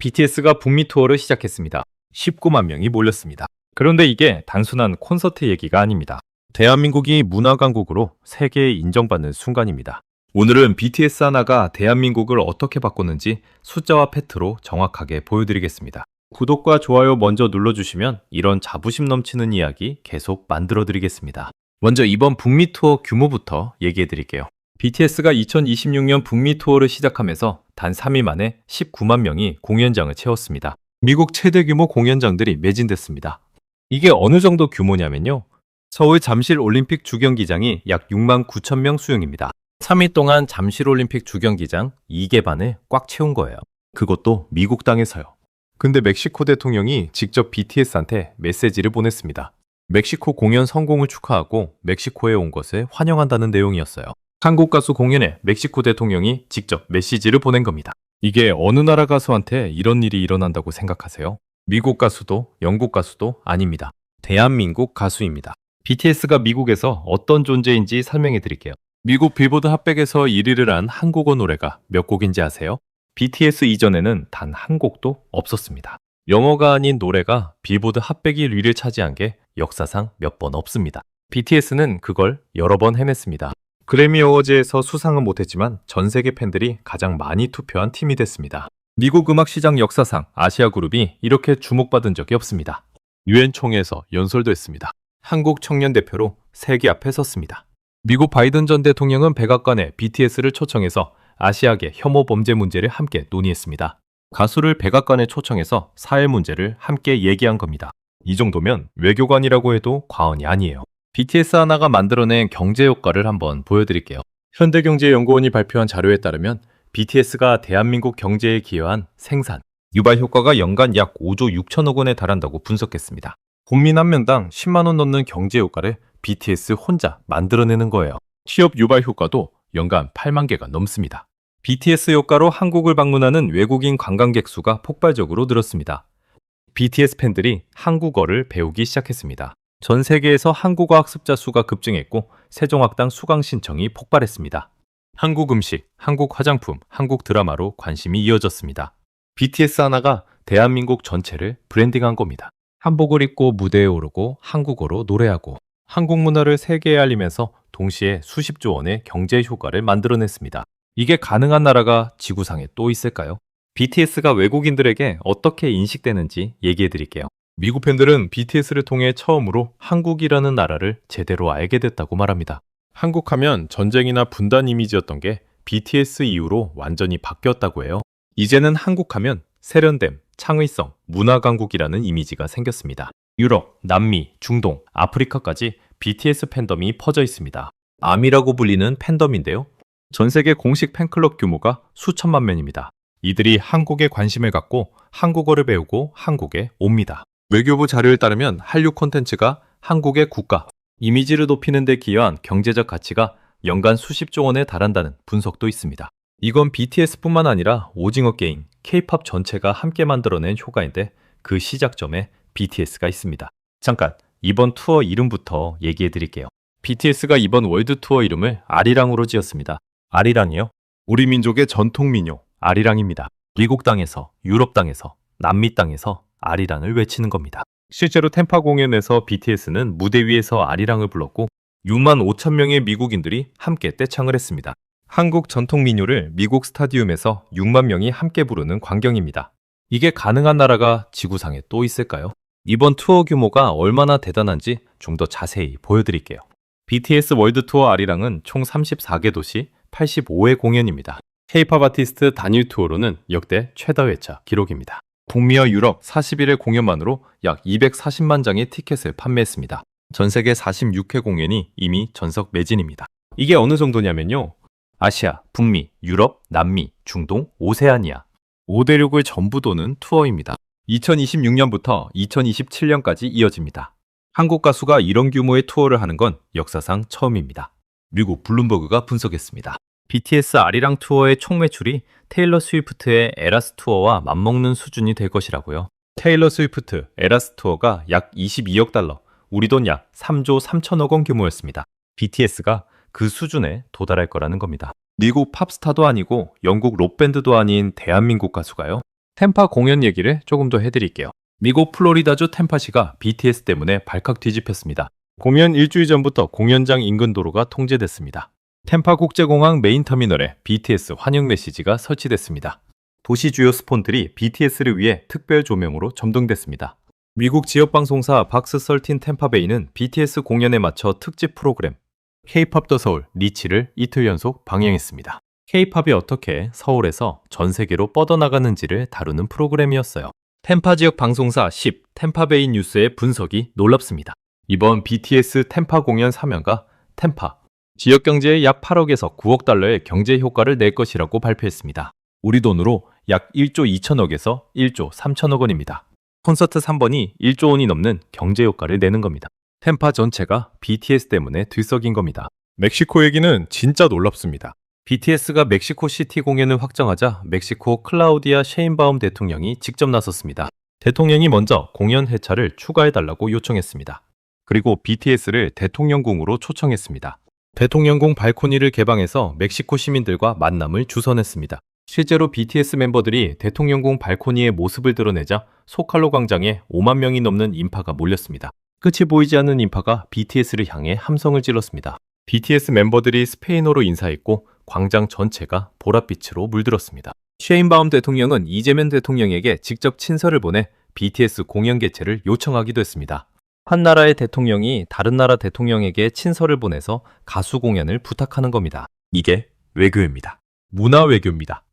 BTS가 북미 투어를 시작했습니다. 19만 명이 몰렸습니다. 그런데 이게 단순한 콘서트 얘기가 아닙니다. 대한민국이 문화 강국으로 세계에 인정받는 순간입니다. 오늘은 BTS 하나가 대한민국을 어떻게 바꿨는지 숫자와 팩트로 정확하게 보여드리겠습니다. 구독과 좋아요 먼저 눌러주시면 이런 자부심 넘치는 이야기 계속 만들어드리겠습니다. 먼저 이번 북미 투어 규모부터 얘기해드릴게요. BTS가 2026년 북미 투어를 시작하면서 단 3일 만에 19만 명이 공연장을 채웠습니다. 미국 최대 규모 공연장들이 매진됐습니다. 이게 어느 정도 규모냐면요. 서울 잠실 올림픽 주경기장이 약 6만 9천 명 수용입니다. 3일 동안 잠실 올림픽 주경기장 2개 반을 꽉 채운 거예요. 그것도 미국 땅에서요. 근데 멕시코 대통령이 직접 BTS한테 메시지를 보냈습니다. 멕시코 공연 성공을 축하하고 멕시코에 온 것을 환영한다는 내용이었어요. 한국 가수 공연에 멕시코 대통령이 직접 메시지를 보낸 겁니다. 이게 어느 나라 가수한테 이런 일이 일어난다고 생각하세요? 미국 가수도 영국 가수도 아닙니다. 대한민국 가수입니다. BTS가 미국에서 어떤 존재인지 설명해 드릴게요. 미국 빌보드 핫백에서 1위를 한 한국어 노래가 몇 곡인지 아세요? BTS 이전에는 단 한 곡도 없었습니다. 영어가 아닌 노래가 빌보드 핫백 1위를 차지한 게 역사상 몇 번 없습니다. BTS는 그걸 여러 번 해냈습니다. 그래미 어워즈에서 수상은 못했지만 전 세계 팬들이 가장 많이 투표한 팀이 됐습니다. 미국 음악 시장 역사상 아시아 그룹이 이렇게 주목받은 적이 없습니다. 유엔 총회에서 연설도 했습니다. 한국 청년 대표로 세계 앞에 섰습니다. 미국 바이든 전 대통령은 백악관에 BTS를 초청해서 아시아계 혐오 범죄 문제를 함께 논의했습니다. 가수를 백악관에 초청해서 사회 문제를 함께 얘기한 겁니다. 이 정도면 외교관이라고 해도 과언이 아니에요. BTS 하나가 만들어낸 경제 효과를 한번 보여드릴게요. 현대경제연구원이 발표한 자료에 따르면 BTS가 대한민국 경제에 기여한 생산, 유발 효과가 연간 약 5조 6천억 원에 달한다고 분석했습니다. 국민 한 명당 10만 원 넘는 경제 효과를 BTS 혼자 만들어내는 거예요. 취업 유발 효과도 연간 8만 개가 넘습니다. BTS 효과로 한국을 방문하는 외국인 관광객 수가 폭발적으로 늘었습니다. BTS 팬들이 한국어를 배우기 시작했습니다. 전 세계에서 한국어 학습자 수가 급증했고 세종학당 수강 신청이 폭발했습니다. 한국 음식, 한국 화장품, 한국 드라마로 관심이 이어졌습니다. BTS 하나가 대한민국 전체를 브랜딩한 겁니다. 한복을 입고 무대에 오르고 한국어로 노래하고 한국 문화를 세계에 알리면서 동시에 수십조 원의 경제 효과를 만들어냈습니다. 이게 가능한 나라가 지구상에 또 있을까요? BTS가 외국인들에게 어떻게 인식되는지 얘기해 드릴게요. 미국 팬들은 BTS를 통해 처음으로 한국이라는 나라를 제대로 알게 됐다고 말합니다. 한국 하면 전쟁이나 분단 이미지였던 게 BTS 이후로 완전히 바뀌었다고 해요. 이제는 한국 하면 세련됨, 창의성, 문화 강국이라는 이미지가 생겼습니다. 유럽, 남미, 중동, 아프리카까지 BTS 팬덤이 퍼져 있습니다. 아미라고 불리는 팬덤인데요. 전 세계 공식 팬클럽 규모가 수천만 명입니다. 이들이 한국에 관심을 갖고 한국어를 배우고 한국에 옵니다. 외교부 자료에 따르면 한류 콘텐츠가 한국의 국가, 이미지를 높이는 데 기여한 경제적 가치가 연간 수십조 원에 달한다는 분석도 있습니다. 이건 BTS뿐만 아니라 오징어 게임, K-팝 전체가 함께 만들어낸 효과인데 그 시작점에 BTS가 있습니다. 잠깐, 이번 투어 이름부터 얘기해 드릴게요. BTS가 이번 월드 투어 이름을 아리랑으로 지었습니다. 아리랑이요? 우리 민족의 전통 민요, 아리랑입니다. 미국 땅에서, 유럽 땅에서, 남미 땅에서 아리랑을 외치는 겁니다. 실제로 템파 공연에서 BTS는 무대 위에서 아리랑을 불렀고 6만 5천 명의 미국인들이 함께 떼창을 했습니다. 한국 전통 민요를 미국 스타디움에서 6만 명이 함께 부르는 광경입니다. 이게 가능한 나라가 지구상에 또 있을까요? 이번 투어 규모가 얼마나 대단한지 좀 더 자세히 보여드릴게요. BTS 월드 투어 아리랑은 총 34개 도시 85회 공연입니다. K-팝 아티스트 단일 투어로는 역대 최다 회차 기록입니다. 북미와 유럽 41회 공연만으로 약 240만 장의 티켓을 판매했습니다. 전 세계 46회 공연이 이미 전석 매진입니다. 이게 어느 정도냐면요. 아시아, 북미, 유럽, 남미, 중동, 오세아니아 5대륙을 전부 도는 투어입니다. 2026년부터 2027년까지 이어집니다. 한국 가수가 이런 규모의 투어를 하는 건 역사상 처음입니다. 미국 블룸버그가 분석했습니다. BTS 아리랑 투어의 총 매출이 테일러 스위프트의 에라스 투어와 맞먹는 수준이 될 것이라고요. 테일러 스위프트 에라스 투어가 약 22억 달러, 우리 돈 약 3조 3천억 원 규모였습니다. BTS가 그 수준에 도달할 거라는 겁니다. 미국 팝스타도 아니고 영국 록밴드도 아닌 대한민국 가수가요. 템파 공연 얘기를 조금 더 해드릴게요. 미국 플로리다주 템파시가 BTS 때문에 발칵 뒤집혔습니다. 공연 일주일 전부터 공연장 인근 도로가 통제됐습니다. 템파 국제공항 메인 터미널에 BTS 환영 메시지가 설치됐습니다. 도시 주요 스폰들이 BTS를 위해 특별 조명으로 점등됐습니다. 미국 지역방송사 박스 13 템파베이는 BTS 공연에 맞춰 특집 프로그램 K-팝 더 서울 리치를 이틀 연속 방영했습니다. K-팝이 어떻게 서울에서 전 세계로 뻗어나가는지를 다루는 프로그램이었어요. 템파 지역 방송사 10 템파베이 뉴스의 분석이 놀랍습니다. 이번 BTS 템파 공연 사면가 템파 지역 경제에 약 8억에서 9억 달러의 경제 효과를 낼 것이라고 발표했습니다. 우리 돈으로 약 1조 2천억에서 1조 3천억 원입니다. 콘서트 3번이 1조 원이 넘는 경제 효과를 내는 겁니다. 템파 전체가 BTS 때문에 들썩인 겁니다. 멕시코 얘기는 진짜 놀랍습니다. BTS가 멕시코 시티 공연을 확정하자 멕시코 클라우디아 셰인바움 대통령이 직접 나섰습니다. 대통령이 먼저 공연 회차를 추가해달라고 요청했습니다. 그리고 BTS를 대통령궁으로 초청했습니다. 대통령궁 발코니를 개방해서 멕시코 시민들과 만남을 주선했습니다. 실제로 BTS 멤버들이 대통령궁 발코니의 모습을 드러내자 소칼로 광장에 5만 명이 넘는 인파가 몰렸습니다. 끝이 보이지 않는 인파가 BTS를 향해 함성을 질렀습니다. BTS 멤버들이 스페인어로 인사했고 광장 전체가 보랏빛으로 물들었습니다. 셰인바움 대통령은 이재명 대통령에게 직접 친서를 보내 BTS 공연 개최를 요청하기도 했습니다. 한 나라의 대통령이 다른 나라 대통령에게 친서를 보내서 가수 공연을 부탁하는 겁니다. 이게 외교입니다. 문화 외교입니다.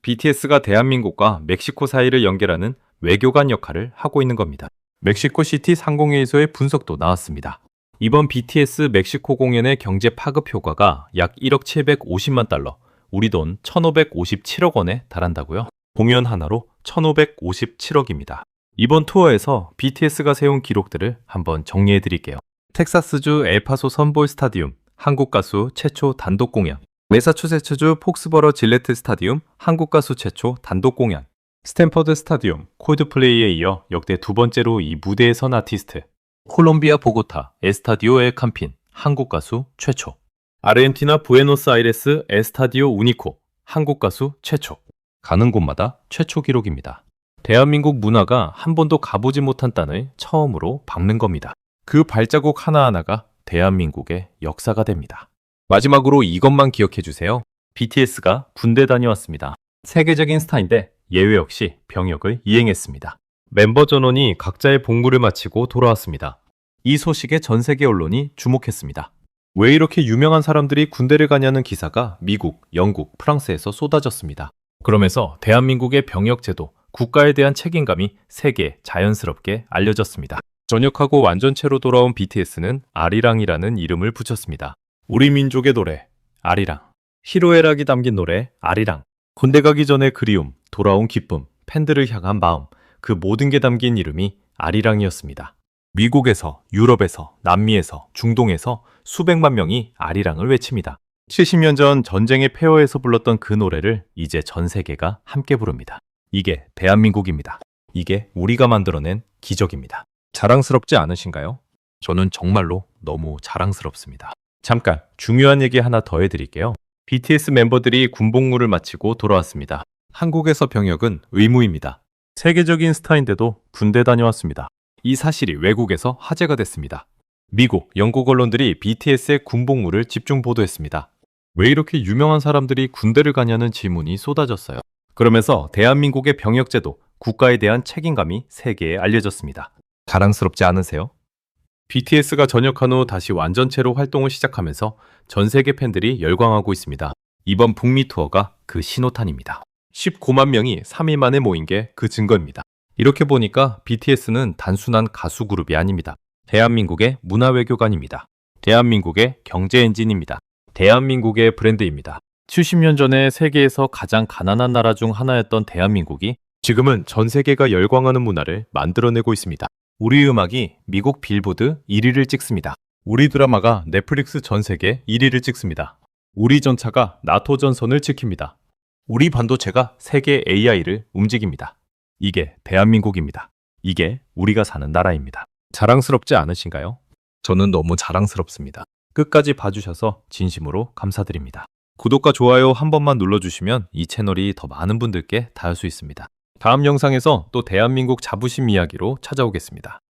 BTS가 대한민국과 멕시코 사이를 연결하는 외교관 역할을 하고 있는 겁니다. 멕시코 시티 상공회의소의 분석도 나왔습니다. 이번 BTS 멕시코 공연의 경제 파급 효과가 약 1억 750만 달러, 우리 돈 1,557억 원에 달한다고요? 공연 하나로 1,557억입니다. 이번 투어에서 BTS가 세운 기록들을 한번 정리해 드릴게요. 텍사스주 엘파소 선볼 스타디움, 한국 가수 최초 단독 공연. 매사추세츠주 폭스버러 질레트 스타디움, 한국 가수 최초 단독 공연. 스탠퍼드 스타디움, 콜드플레이에 이어 역대 두 번째로 이 무대에 선 아티스트. 콜롬비아 보고타, 에스타디오 엘 캄핀, 한국 가수 최초. 아르헨티나 부에노스아이레스 에스타디오 우니코, 한국 가수 최초. 가는 곳마다 최초 기록입니다. 대한민국 문화가 한 번도 가보지 못한 땅을 처음으로 밟는 겁니다. 그 발자국 하나하나가 대한민국의 역사가 됩니다. 마지막으로 이것만 기억해 주세요. BTS가 군대 다녀왔습니다. 세계적인 스타인데 예외 없이 병역을 이행했습니다. 멤버 전원이 각자의 복무를 마치고 돌아왔습니다. 이 소식에 전 세계 언론이 주목했습니다. 왜 이렇게 유명한 사람들이 군대를 가냐는 기사가 미국, 영국, 프랑스에서 쏟아졌습니다. 그러면서 대한민국의 병역 제도, 국가에 대한 책임감이 세계에 자연스럽게 알려졌습니다. 전역하고 완전체로 돌아온 BTS는 아리랑이라는 이름을 붙였습니다. 우리 민족의 노래, 아리랑. 희로애락이 담긴 노래, 아리랑. 군대 가기 전의 그리움, 돌아온 기쁨, 팬들을 향한 마음, 그 모든 게 담긴 이름이 아리랑이었습니다. 미국에서, 유럽에서, 남미에서, 중동에서 수백만 명이 아리랑을 외칩니다. 70년 전 전쟁의 폐허에서 불렀던 그 노래를 이제 전 세계가 함께 부릅니다. 이게 대한민국입니다. 이게 우리가 만들어낸 기적입니다. 자랑스럽지 않으신가요? 저는 정말로 너무 자랑스럽습니다. 잠깐 중요한 얘기 하나 더 해드릴게요. BTS 멤버들이 군복무를 마치고 돌아왔습니다. 한국에서 병역은 의무입니다. 세계적인 스타인데도 군대 다녀왔습니다. 이 사실이 외국에서 화제가 됐습니다. 미국, 영국 언론들이 BTS의 군복무를 집중 보도했습니다. 왜 이렇게 유명한 사람들이 군대를 가냐는 질문이 쏟아졌어요. 그러면서 대한민국의 병역제도, 국가에 대한 책임감이 세계에 알려졌습니다. 자랑스럽지 않으세요? BTS가 전역한 후 다시 완전체로 활동을 시작하면서 전 세계 팬들이 열광하고 있습니다. 이번 북미 투어가 그 신호탄입니다. 19만 명이 3일 만에 모인 게 그 증거입니다. 이렇게 보니까 BTS는 단순한 가수 그룹이 아닙니다. 대한민국의 문화외교관입니다. 대한민국의 경제 엔진입니다. 대한민국의 브랜드입니다. 70년 전에 세계에서 가장 가난한 나라 중 하나였던 대한민국이 지금은 전 세계가 열광하는 문화를 만들어내고 있습니다. 우리 음악이 미국 빌보드 1위를 찍습니다. 우리 드라마가 넷플릭스 전 세계 1위를 찍습니다. 우리 전차가 나토 전선을 지킵니다. 우리 반도체가 세계 AI를 움직입니다. 이게 대한민국입니다. 이게 우리가 사는 나라입니다. 자랑스럽지 않으신가요? 저는 너무 자랑스럽습니다. 끝까지 봐주셔서 진심으로 감사드립니다. 구독과 좋아요 한 번만 눌러주시면 이 채널이 더 많은 분들께 닿을 수 있습니다. 다음 영상에서 또 대한민국 자부심 이야기로 찾아오겠습니다.